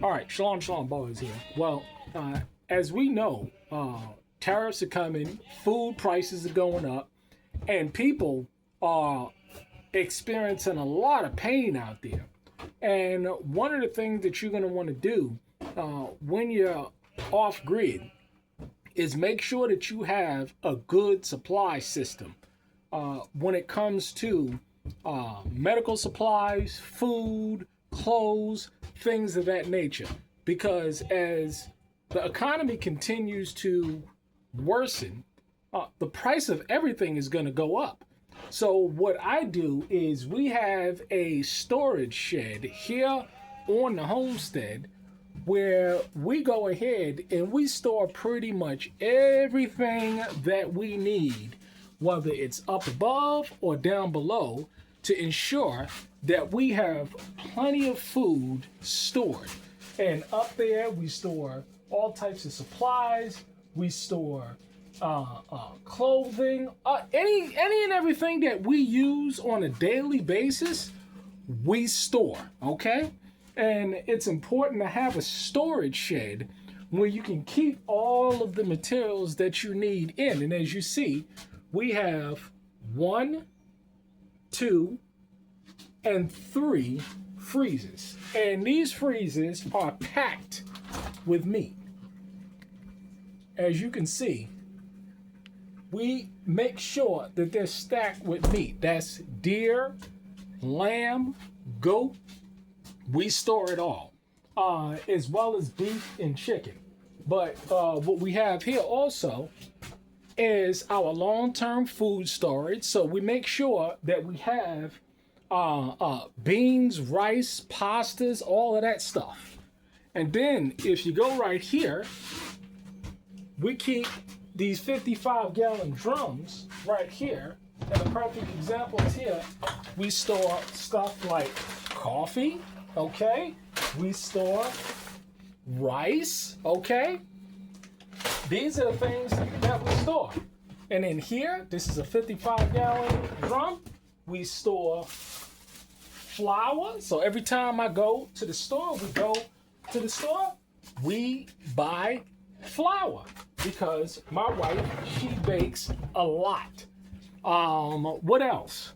All right, shalom, boys here. Well, as we know, tariffs are coming, food prices are going up, and people are experiencing a lot of pain out there. And one of the things that you're going to want to do when you're off grid is make sure that you have a good supply system when it comes to medical supplies, food, clothes, things of that nature. Because as the economy continues to worsen, the price of everything is going to go up. So, what I do is we have a storage shed here on the homestead where we go ahead and we store pretty much everything that we need, whether it's up above or down below, to ensure that we have plenty of food stored. And up there, we store all types of supplies. We store clothing, any and everything that we use on a daily basis, we store. Okay, and it's important to have a storage shed where you can keep all of the materials that you need in. And as you see, we have 1, 2, and 3 freezers. And these freezers are packed with meat. As you can see, we make sure that they're stacked with meat. That's deer, lamb, goat. We store it all, as well as beef and chicken. But what we have here also is our long-term food storage. So we make sure that we have beans, rice, pastas, all of that stuff. And then if you go right here, we keep these 55-gallon drums right here. And the perfect example is here. We store stuff like coffee, okay? We store rice, okay? These are the things that we store. And in here, this is a 55-gallon drum. We store flour. So every time I go to the store, we buy flour because my wife, she bakes a lot. What else?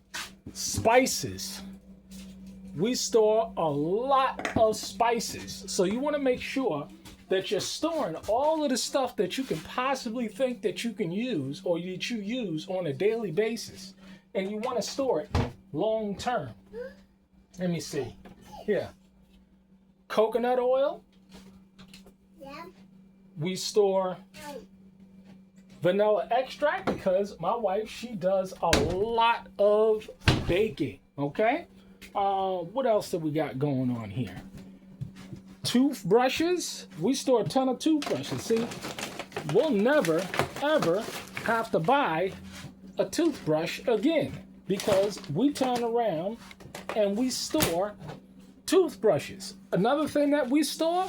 Spices. We store a lot of spices. So you want to make sure that you're storing all of the stuff that you can possibly think that you can use or that you use on a daily basis. And you want to store it long term. Let me see. Here. Coconut oil. Yeah. We store vanilla extract because my wife, she does a lot of baking. Okay? What else do we got going on here? Toothbrushes. We store a ton of toothbrushes. See, we'll never, ever have to buy a toothbrush again because we turn around and we store toothbrushes. Another thing that we store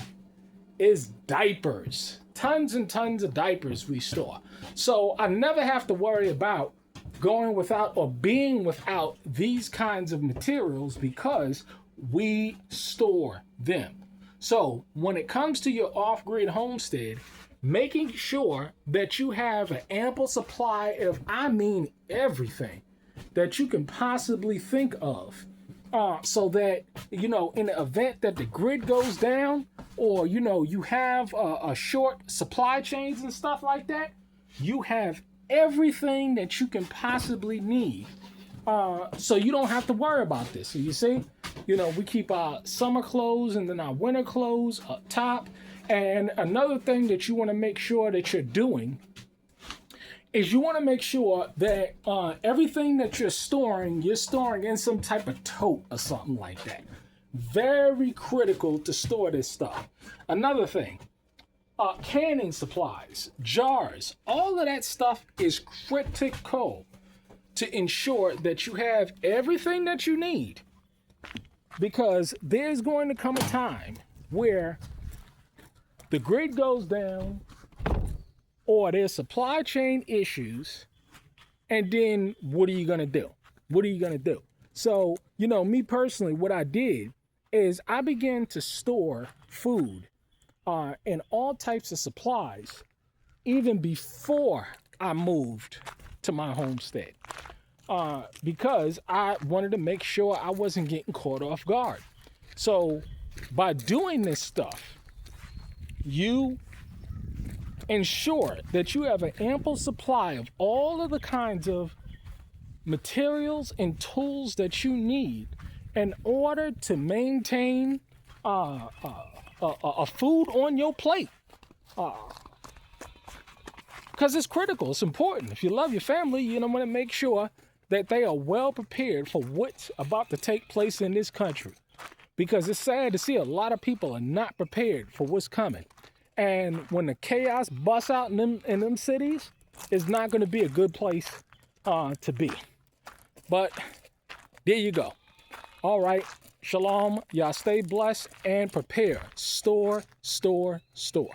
is diapers. Tons and tons of diapers we store. So I never have to worry about going without or being without these kinds of materials because we store them. So when it comes to your off-grid homestead, making sure that you have an ample supply of, I mean, everything that you can possibly think of, so that, you know, in the event that the grid goes down or, you know, you have a short supply chains and stuff like that, you have everything that you can possibly need. So you don't have to worry about this. So you see, you know, we keep our summer clothes and then our winter clothes up top. And another thing that you want to make sure that you're doing is you want to make sure that everything that you're storing in some type of tote or something like that. Very critical to store this stuff. Another thing, canning supplies, jars, all of that stuff is critical to ensure that you have everything that you need, because there's going to come a time where the grid goes down or there's supply chain issues, and then what are you going to do? So, you know, me personally, what I did is I began to store food and all types of supplies even before I moved to my homestead because I wanted to make sure I wasn't getting caught off guard. So by doing this stuff, you ensure that you have an ample supply of all of the kinds of materials and tools that you need in order to maintain a food on your plate. Because it's critical, it's important. If you love your family, you want to make sure that they are well prepared for what's about to take place in this country. Because it's sad to see a lot of people are not prepared for what's coming. And when the chaos busts out in them cities, it's not going to be a good place to be. But there you go. All right. Shalom. Y'all stay blessed and prepare. Store, store, store.